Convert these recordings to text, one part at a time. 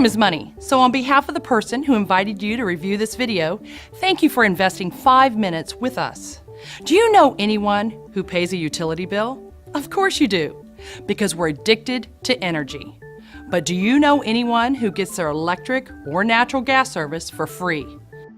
Time is money, so on behalf of the person who invited you to review this video, thank you for investing 5 minutes with us. Do you know anyone who pays a utility bill? Of course you do, because we're addicted to energy. But do you know anyone who gets their electric or natural gas service for free?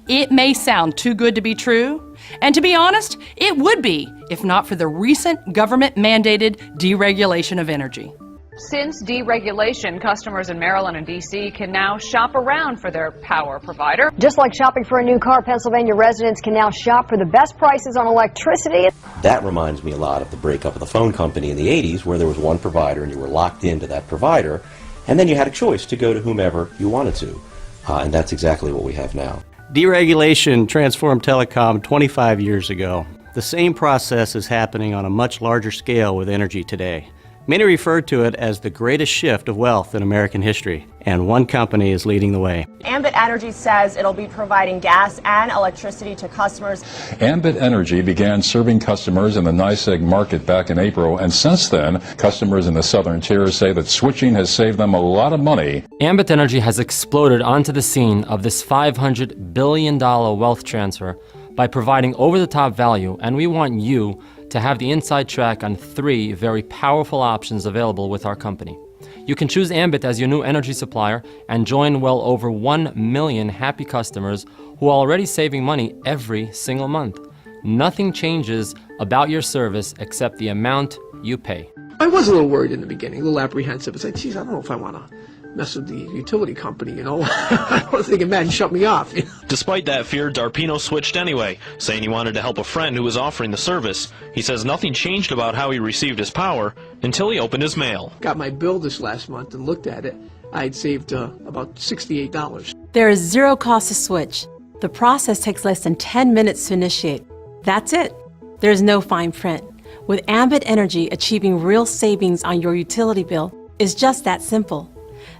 It may sound too good to be true, and to be honest, it would be if not for the recent government-mandated deregulation of energy. Since deregulation, customers in Maryland and D.C. can now shop around for their power provider. Just like shopping for a new car, Pennsylvania residents can now shop for the best prices on electricity. That reminds me a lot of the breakup of the phone company in the 80s, where there was one provider and you were locked into that provider, and then you had a choice to go to whomever you wanted to. And that's exactly what we have now. Deregulation transformed telecom 25 years ago. The same process is happening on a much larger scale with energy today. Many refer to it as the greatest shift of wealth in American history, and one company is leading the way. Ambit Energy says it'll be providing gas and electricity to customers. Ambit Energy began serving customers in the NYSEG market back in April, and since then, customers in the southern tier say that switching has saved them a lot of money. Ambit Energy has exploded onto the scene of this $500 billion wealth transfer by providing over-the-top value, and we want you to have the inside track on 3 very powerful options available with our company. You can choose Ambit as your new energy supplier and join well over 1 million happy customers who are already saving money every single month. Nothing changes about your service except the amount you pay. I was a little worried in the beginning, a little apprehensive. It's like, geez, I don't know if I want to mess with the utility company, you know. I was thinking, man, shut me off. Despite that fear, Darpino switched anyway, saying he wanted to help a friend who was offering the service. He says nothing changed about how he received his power until he opened his mail. Got my bill this last month and looked at it. I'd saved about $68. There is zero cost to switch. The process takes less than 10 minutes to initiate. That's it. There's no fine print. With Ambit Energy, achieving real savings on your utility bill is just that simple.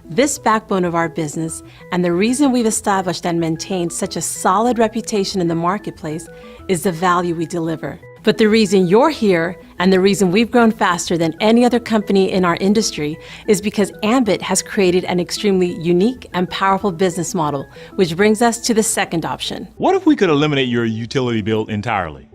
This backbone of our business, and the reason we've established and maintained such a solid reputation in the marketplace, is the value we deliver. But the reason you're here, and the reason we've grown faster than any other company in our industry, is because Ambit has created an extremely unique and powerful business model, which brings us to the second option. What if we could eliminate your utility bill entirely?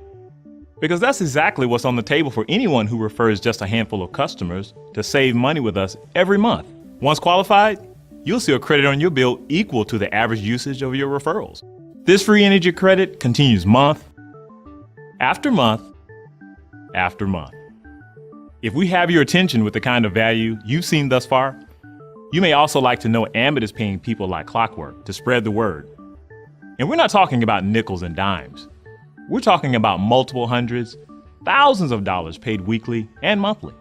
Because that's exactly what's on the table for anyone who refers just a handful of customers to save money with us every month. Once qualified, you'll see a credit on your bill equal to the average usage of your referrals. This free energy credit continues month after month after month. If we have your attention with the kind of value you've seen thus far, you may also like to know Ambit is paying people like clockwork to spread the word. And we're not talking about nickels and dimes. We're talking about multiple hundreds, thousands of dollars paid weekly and monthly.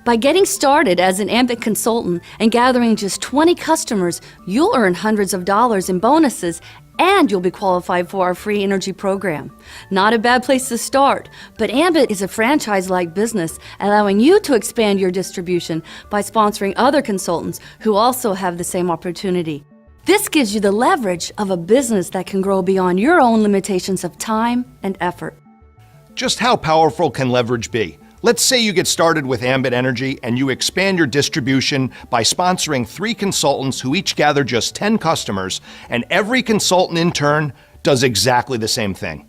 By getting started as an Ambit consultant and gathering just 20 customers, you'll earn hundreds of dollars in bonuses, and you'll be qualified for our free energy program. Not a bad place to start, but Ambit is a franchise-like business, allowing you to expand your distribution by sponsoring other consultants who also have the same opportunity. This gives you the leverage of a business that can grow beyond your own limitations of time and effort. Just how powerful can leverage be? Let's say you get started with Ambit Energy and you expand your distribution by sponsoring 3 consultants who each gather just 10 customers, and every consultant in turn does exactly the same thing.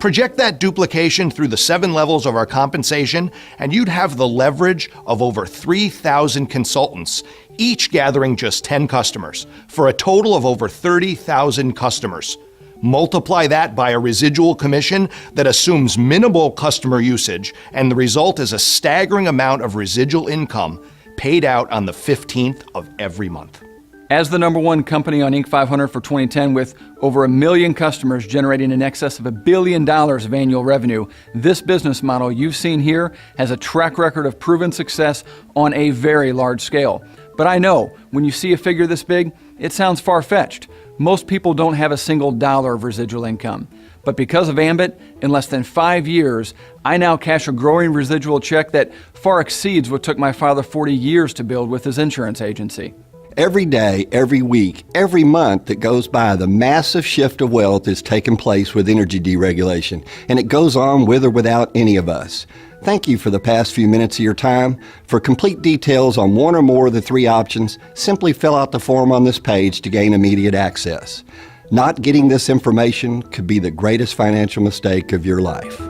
Project that duplication through the 7 levels of our compensation, and you'd have the leverage of over 3,000 consultants, each gathering just 10 customers, for a total of over 30,000 customers. Multiply that by a residual commission that assumes minimal customer usage, and the result is a staggering amount of residual income paid out on the 15th of every month. As the #1 company on Inc. 500 for 2010 with over 1 million customers generating in excess of $1 billion of annual revenue, this business model you've seen here has a track record of proven success on a very large scale. But I know, when you see a figure this big, it sounds far-fetched. Most people don't have a single dollar of residual income. But because of Ambit, in less than 5 years, I now cash a growing residual check that far exceeds what took my father 40 years to build with his insurance agency. Every day, every week, every month that goes by, the massive shift of wealth is taking place with energy deregulation, and it goes on with or without any of us. Thank you for the past few minutes of your time. For complete details on one or more of the 3 options, simply fill out the form on this page to gain immediate access. Not getting this information could be the greatest financial mistake of your life.